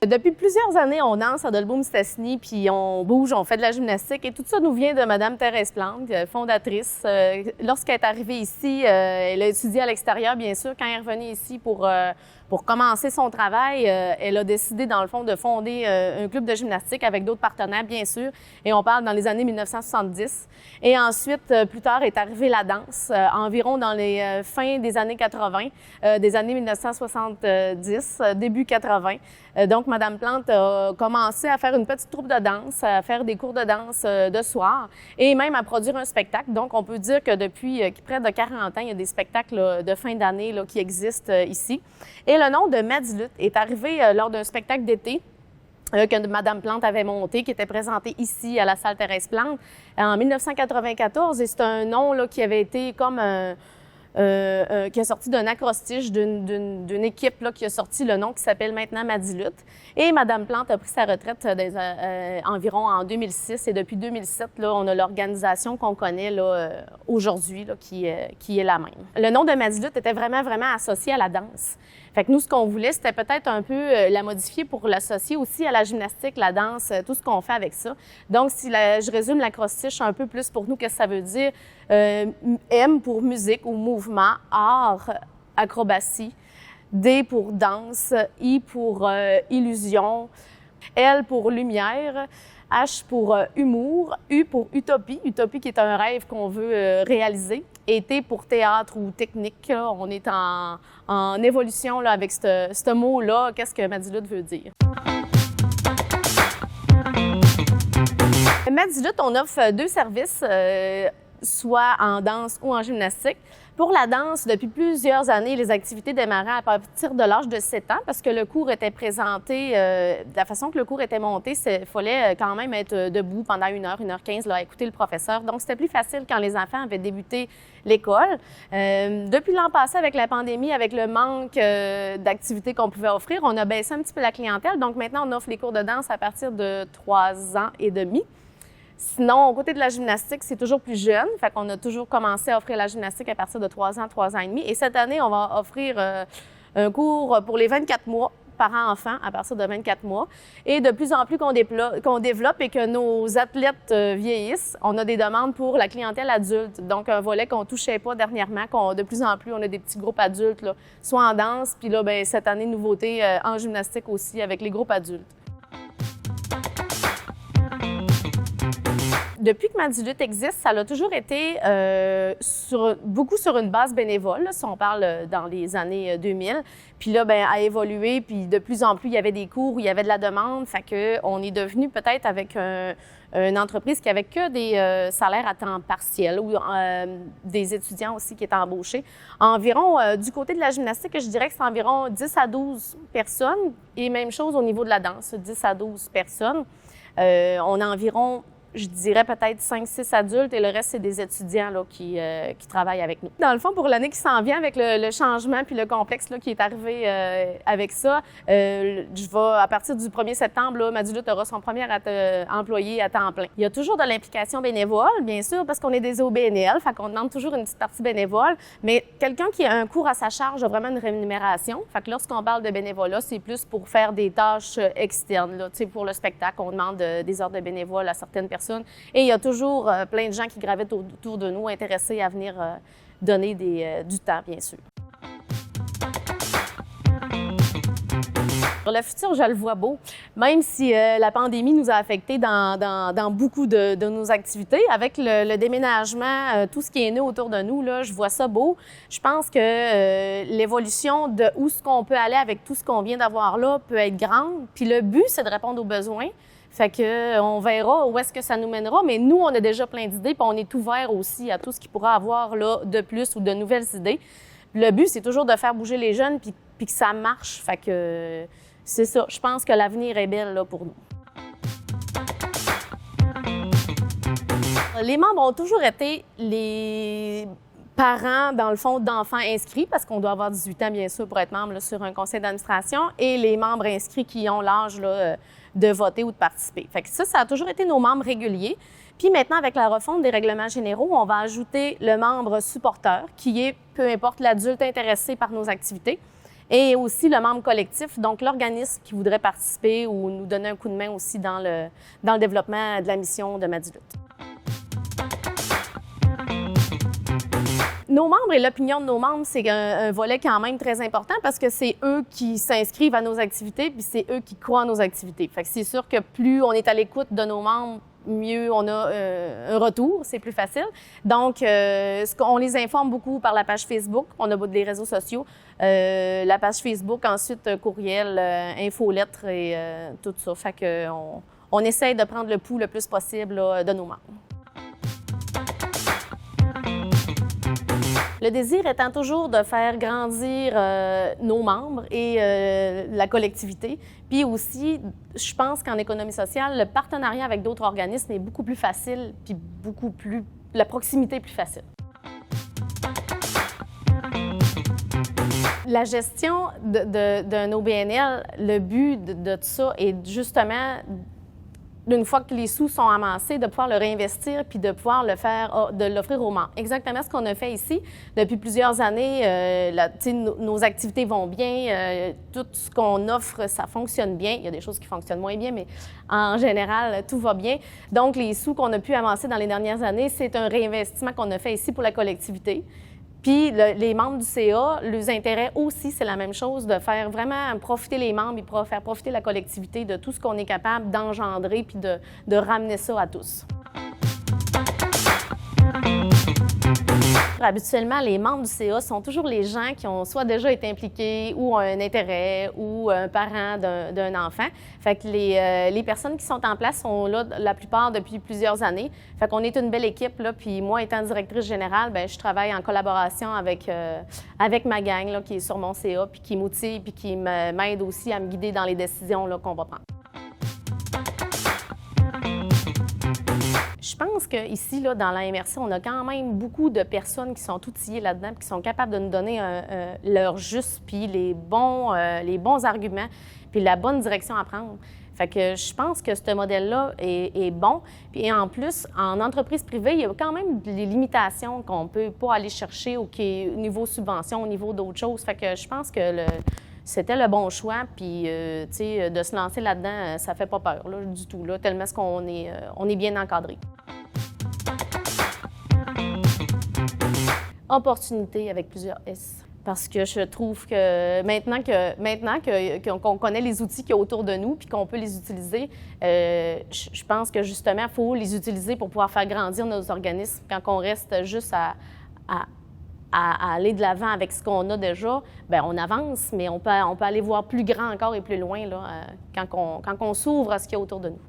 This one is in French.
Depuis plusieurs années, on danse à Dolbeau-Mistassini, puis on bouge, on fait de la gymnastique. Et tout ça nous vient de Mme Thérèse Plante, fondatrice. Lorsqu'elle est arrivée ici, elle a étudié à l'extérieur, bien sûr. Quand elle est revenue ici pour commencer son travail, elle a décidé, dans le fond, de fonder un club de gymnastique avec d'autres partenaires, bien sûr. Et on parle dans les années 1970. Et ensuite, plus tard, est arrivée la danse, environ dans les fins des années 80, des années 1970, début 80. Donc, Mme Plante a commencé à faire une petite troupe de danse, à faire des cours de danse de soir et même à produire un spectacle. Donc, on peut dire que depuis près de 40 ans, il y a des spectacles de fin d'année qui existent ici. Et le nom de Madilutte est arrivé lors d'un spectacle d'été que Mme Plante avait monté, qui était présenté ici à la salle Thérèse Plante en 1994. Et c'est un nom qui avait été comme qui a sorti d'un acrostiche d'une équipe qui a sorti le nom qui s'appelle maintenant Madilutte. Et Mme Plante a pris sa retraite environ en 2006. Et depuis 2007, on a l'organisation qu'on connaît aujourd'hui qui est la même. Le nom de Madilutte était vraiment associé à la danse. Fait que nous, ce qu'on voulait, c'était peut-être un peu la modifier pour l'associer aussi à la gymnastique, la danse, tout ce qu'on fait avec ça. Donc, si je résume l'acrostiche un peu plus pour nous, qu'est-ce que ça veut dire? M pour musique ou mouvement, art, acrobatie, D pour danse, I pour illusion, L pour lumière, H pour humour, U pour utopie, utopie qui est un rêve qu'on veut réaliser, et T pour théâtre ou technique. On est en évolution avec ce mot-là. Qu'est-ce que Madilutte veut dire? Madilutte, on offre deux services, soit en danse ou en gymnastique. Pour la danse, depuis plusieurs années, les activités démarraient à partir de l'âge de 7 ans parce que le cours était présenté, de la façon que le cours était monté, il fallait quand même être debout pendant 1h15 à écouter le professeur. Donc, c'était plus facile quand les enfants avaient débuté l'école. Depuis l'an passé, avec la pandémie, avec le manque d'activités qu'on pouvait offrir, on a baissé un petit peu la clientèle. Donc, maintenant, on offre les cours de danse à partir de 3 ans et demi. Sinon, au côté de la gymnastique, c'est toujours plus jeune. Fait qu'on a toujours commencé à offrir la gymnastique à partir de 3 ans et demi. Et cette année, on va offrir un cours pour les 24 mois, parents-enfants, à partir de 24 mois. Et de plus en plus qu'on développe et que nos athlètes vieillissent, on a des demandes pour la clientèle adulte. Donc, un volet qu'on ne touchait pas dernièrement, de plus en plus, on a des petits groupes adultes, soit en danse, puis là, cette année, nouveauté en gymnastique aussi avec les groupes adultes. Depuis que Madilutte existe, ça a toujours été beaucoup sur une base bénévole, si on parle dans les années 2000. Puis là, a évolué, puis de plus en plus, il y avait des cours où il y avait de la demande. Fait qu'on est devenu peut-être avec une entreprise qui avait que des salaires à temps partiel ou des étudiants aussi qui étaient embauchés. Environ, du côté de la gymnastique, je dirais que c'est environ 10 à 12 personnes. Et même chose au niveau de la danse, 10 à 12 personnes. On a environ, je dirais peut-être 5-6 adultes et le reste, c'est des étudiants qui travaillent avec nous. Dans le fond, pour l'année qui s'en vient, avec le changement puis le complexe qui est arrivé avec ça, à partir du 1er septembre, Madilutte aura son premier employé à temps plein. Il y a toujours de l'implication bénévole, bien sûr, parce qu'on est des OBNL, fait qu'on demande toujours une petite partie bénévole, mais quelqu'un qui a un cours à sa charge a vraiment une rémunération. Fait que lorsqu'on parle de bénévolat, c'est plus pour faire des tâches externes. Pour le spectacle, on demande des heures de bénévole à certaines personnes. Et il y a toujours plein de gens qui gravitent autour de nous, intéressés à venir donner du temps, bien sûr. Pour le futur, je le vois beau. Même si la pandémie nous a affectés dans beaucoup de nos activités, avec le déménagement, tout ce qui est né autour de nous, je vois ça beau. Je pense que l'évolution de où ce qu'on peut aller avec tout ce qu'on vient d'avoir là peut être grande. Puis le but, c'est de répondre aux besoins. Fait que on verra où est-ce que ça nous mènera, mais nous, on a déjà plein d'idées, puis on est ouvert aussi à tout ce qui pourra avoir de plus ou de nouvelles idées. Le but, c'est toujours de faire bouger les jeunes puis que ça marche. Fait que c'est ça. Je pense que l'avenir est belle pour nous. Les membres ont toujours été les parents, dans le fond, d'enfants inscrits, parce qu'on doit avoir 18 ans, bien sûr, pour être membre sur un conseil d'administration, et les membres inscrits qui ont l'âge de voter ou de participer. Fait que ça a toujours été nos membres réguliers. Puis maintenant, avec la refonte des règlements généraux, on va ajouter le membre supporteur, qui est, peu importe l'adulte intéressé par nos activités. Et aussi le membre collectif, donc l'organisme qui voudrait participer ou nous donner un coup de main aussi dans le développement de la mission de Madilut. Nos membres et l'opinion de nos membres, c'est un volet quand même très important parce que c'est eux qui s'inscrivent à nos activités puis c'est eux qui croient à nos activités. Fait que c'est sûr que plus on est à l'écoute de nos membres, mieux on a un retour, c'est plus facile. Donc, on les informe beaucoup par la page Facebook, on a des réseaux sociaux, la page Facebook, ensuite courriel, infolettre et tout ça. Fait que on essaye de prendre le pouls le plus possible là, de nos membres. Le désir étant toujours de faire grandir nos membres et la collectivité. Puis aussi, je pense qu'en économie sociale, le partenariat avec d'autres organismes est beaucoup plus facile, puis la proximité est plus facile. La gestion d'un OBNL, le but de tout ça est justement, une fois que les sous sont amassés, de pouvoir le réinvestir puis de pouvoir de l'offrir aux membres. Exactement ce qu'on a fait ici. Depuis plusieurs années, nos activités vont bien, tout ce qu'on offre, ça fonctionne bien. Il y a des choses qui fonctionnent moins bien, mais en général, tout va bien. Donc, les sous qu'on a pu amasser dans les dernières années, c'est un réinvestissement qu'on a fait ici pour la collectivité. Puis les membres du CA, leurs intérêts aussi, c'est la même chose, de faire vraiment profiter les membres et faire profiter la collectivité de tout ce qu'on est capable d'engendrer puis de ramener ça à tous. Habituellement, les membres du CA sont toujours les gens qui ont soit déjà été impliqués ou ont un intérêt ou un parent d'un enfant. Fait que les personnes qui sont en place sont là la plupart depuis plusieurs années. Fait qu'on est une belle équipe, là. Puis moi, étant directrice générale, bien, je travaille en collaboration avec ma gang là, qui est sur mon CA, puis qui m'outille, puis qui m'aide aussi à me guider dans les décisions là, qu'on va prendre. Je pense qu'ici, là, dans la MRC, on a quand même beaucoup de personnes qui sont outillées là-dedans et qui sont capables de nous donner leur juste, puis les bons arguments, puis la bonne direction à prendre. Fait que je pense que ce modèle-là est bon. Puis en plus, en entreprise privée, il y a quand même des limitations qu'on ne peut pas aller chercher au niveau subvention, au niveau d'autres choses. Fait que je pense que c'était le bon choix, puis tu sais, de se lancer là-dedans, ça fait pas peur là, du tout, là, tellement qu'on est bien encadré. Opportunité avec plusieurs S. Parce que je trouve que maintenant qu'on connaît les outils qu'il y a autour de nous puis qu'on peut les utiliser, je pense que justement, il faut les utiliser pour pouvoir faire grandir nos organismes. Quand on reste juste à aller de l'avant avec ce qu'on a déjà, bien, on avance, mais on peut aller voir plus grand encore et plus loin là, quand on s'ouvre à ce qu'il y a autour de nous.